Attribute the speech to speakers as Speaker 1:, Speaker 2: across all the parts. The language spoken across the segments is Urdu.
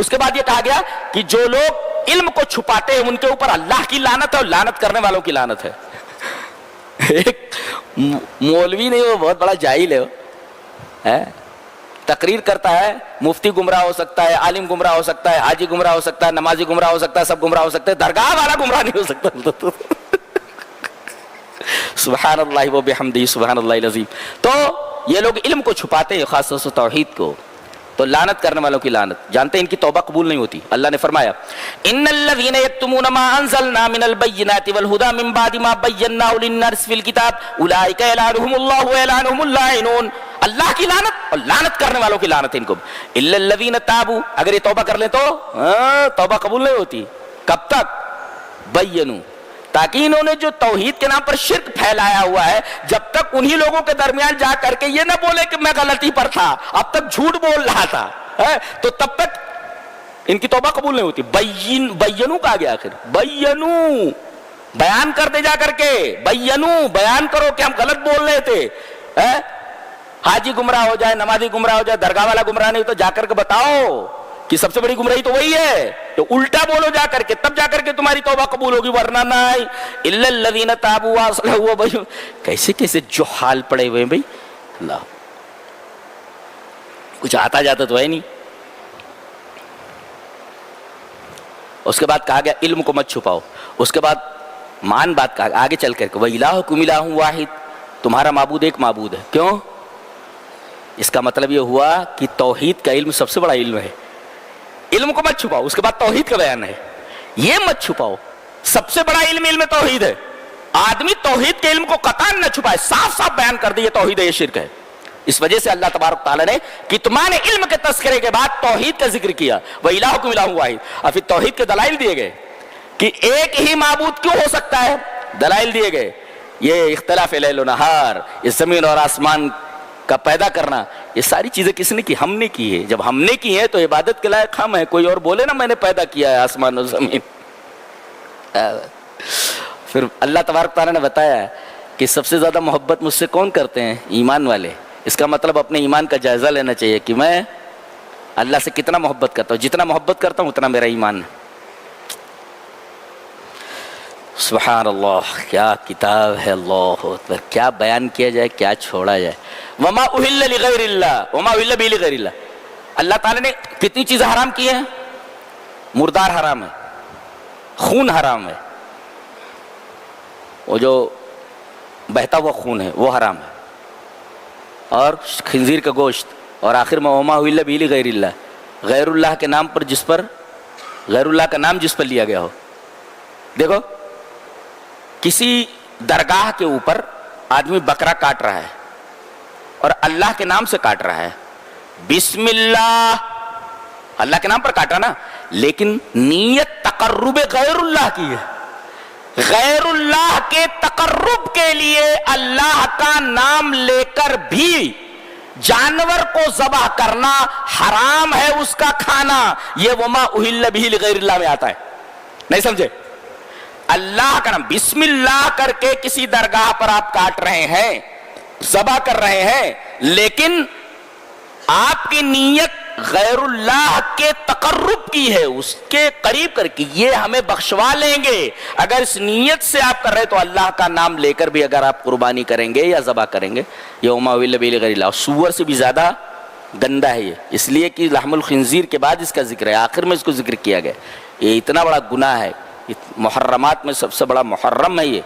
Speaker 1: اس کے بعد یہ کہا گیا کہ جو لوگ علم کو چھپاتے ہیں ان کے اوپر اللہ کی لعنت ہے اور لعنت کرنے والوں کی لعنت ہے. ایک مولوی نہیں، وہ بہت بڑا جاہل ہے، تقریر کرتا ہے، مفتی گمراہ ہو سکتا ہے، عالم گمراہ ہو سکتا ہے، حاجی گمراہ ہو سکتا ہے، نمازی گمراہ ہو سکتا ہے، سب گمراہ ہو سکتے ہیں، درگاہ والا گمراہ نہیں ہو سکتا. سبحان اللہ و بحمدہ سبحان اللہ العظیم. تو یہ لوگ علم کو چھپاتے ہیں، خاص طور سے توحید کو، تو لعنت کرنے والوں کی لعنت. جانتے ہیں ان کی توبہ قبول نہیں ہوتی. اللہ نے فرمایا ان الذين يكتمون ما انزلنا من البينات والهدى من بعد ما بيناه للناس في الكتاب اولئك يلعنهم الله ويلعنهم اللاعنون. اللہ کی لعنت اور لعنت کرنے والوں کی لعنت ان کو. الا الذين تابوا، اگر یہ توبہ کر لیں تو توبہ قبول نہیں ہوتی. کب تک؟ بینوا، تاکہ انہوں نے جو توحید کے نام پر شرک پھیلایا ہوا ہے، جب تک انہی لوگوں کے درمیان جا کر کے یہ نہ بولے کہ میں غلطی پر تھا، اب تک جھوٹ بول رہا تھا، تو تب تک ان کی توبہ قبول نہیں ہوتی. بینو کہا گیا آخر، بینو، بیان کر دے جا کر کے، بینو، بیان کرو کہ ہم غلط بول رہے تھے. حاجی گمراہ ہو جائے، نمازی گمراہ ہو جائے، درگاہ والا گمراہ نہیں تو جا کر کے بتاؤ کہ سب سے بڑی گمراہی تو وہی ہے، تو الٹا بولو جا کر کے، تب جا کر کے تمہاری توبہ قبول ہوگی، ورنہ نہیں. الا الذین تابوا واصلحوا وبینوا. کیسے کیسے جو حال پڑے ہوئے ہیں بھائی، اللہ کچھ آتا جاتا تو ہے نہیں. اس کے بعد کہا گیا علم کو مت چھپاؤ. اس کے بعد مان بات کہا آگے چل کر کے وَإِلَٰهُكُمْ إِلَٰهٌ وَاحِدٌ، تمہارا معبود ایک معبود ہے. کیوں؟ اس کا مطلب یہ ہوا کہ توحید کا علم سب سے بڑا علم ہے. علم کو مت چھپاؤ. اس کے بعد توحید کا بیان ہے، یہ مت چھپاؤ. سب سے بڑا علم علم توحید ہے. آدمی توحید کے علم کو قطعاً نہ چھپائے، صاف صاف بیان کر دے یہ توحید ہے، یہ شرک ہے. اس وجہ سے اللہ تبارک تعالیٰ نے کتمان علم کے تذکرے کے بعد توحید کا ذکر کیا، وَإِلَٰهُكُمْ إِلَٰهٌ وَاحِدٌ. اور پھر توحید کے دلائل دیے گئے کہ ایک ہی معبود کیوں ہو سکتا ہے، دلائل دیے گئے. یہ اختلاف لیل و نہار، یہ زمین اور آسمان کا پیدا کرنا، یہ ساری چیزیں کس نے کی؟ ہم نے کی ہے. جب ہم نے کی ہے تو عبادت کے لائق ہم ہیں. کوئی اور بولے نا میں نے پیدا کیا ہے آسمان اور زمین. پھر اللہ تبارک تعالیٰ نے بتایا کہ سب سے زیادہ محبت مجھ سے کون کرتے ہیں؟ ایمان والے. اس کا مطلب اپنے ایمان کا جائزہ لینا چاہیے کہ میں اللہ سے کتنا محبت کرتا ہوں. جتنا محبت کرتا ہوں اتنا میرا ایمان ہے. سبحان اللہ، کیا کتاب ہے، اللہ اکبر. کیا بیان کیا جائے، کیا چھوڑا جائے. وما اہل لغیر اللہ وما اہل به لغیر اللہ. اللہ تعالیٰ نے کتنی چیزیں حرام کی ہیں. مردار حرام ہے، خون حرام ہے، وہ جو بہتا ہوا خون ہے وہ حرام ہے، اور خنزیر کا گوشت، اور آخر میں وما اہل به لغیر اللہ، غیر اللہ کے نام پر غیر اللہ کا نام جس پر لیا گیا ہو. دیکھو کسی درگاہ کے اوپر آدمی بکرا کاٹ رہا ہے اور اللہ کے نام سے کاٹ رہا ہے، بسم اللہ، اللہ کے نام پر کاٹا نا، لیکن نیت تقرب غیر اللہ کی ہے. غیر اللہ کے تقرب کے لیے اللہ کا نام لے کر بھی جانور کو ذبح کرنا حرام ہے، اس کا کھانا. یہ وما اہل به لغیر اللہ میں آتا ہے. نہیں سمجھے؟ اللہ کا نام بسم اللہ کر کے کسی درگاہ پر آپ کاٹ رہے ہیں، ذبح کر رہے ہیں، لیکن آپ کی نیت غیر اللہ کے تقرب کی ہے، اس کے قریب کر کے یہ ہمیں بخشوا لیں گے. اگر اس نیت سے آپ کر رہے تو اللہ کا نام لے کر بھی اگر آپ قربانی کریں گے یا ذبح کریں گے، یہ وما اہل به لغیر اللہ. سور سے بھی زیادہ گندا ہے یہ، اس لیے کہ لحم الخنزیر کے بعد اس کا ذکر ہے، آخر میں اس کو ذکر کیا گیا. یہ اتنا بڑا گناہ ہے، محرمات میں سب سے بڑا محرم ہے یہ.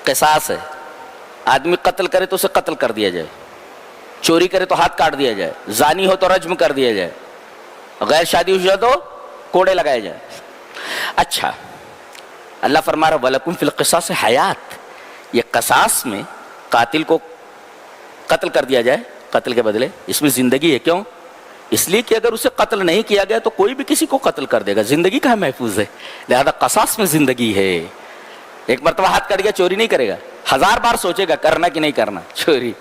Speaker 1: قصاص ہے، آدمی قتل کرے تو اسے قتل کر دیا جائے، چوری کرے تو ہاتھ کاٹ دیا جائے، زانی ہو تو رجم کر دیا جائے، غیر شادی شدہ تو کوڑے لگائے جائے. اچھا اللہ فرما رہا وَلَكُمْ فِي الْقِصَاصِ حَيَاتٌ. یہ قصاص میں قاتل کو قتل کر دیا جائے قتل کے بدلے، اس میں زندگی ہے. کیوں؟ اس لیے کہ اگر اسے قتل نہیں کیا گیا تو کوئی بھی کسی کو قتل کر دے گا، زندگی کہاں محفوظ ہے. لہذا قصاص میں زندگی ہے. ایک مرتبہ ہاتھ کٹ گیا چوری نہیں کرے گا، 1000 بار سوچے گا کرنا کہ نہیں کرنا چوری.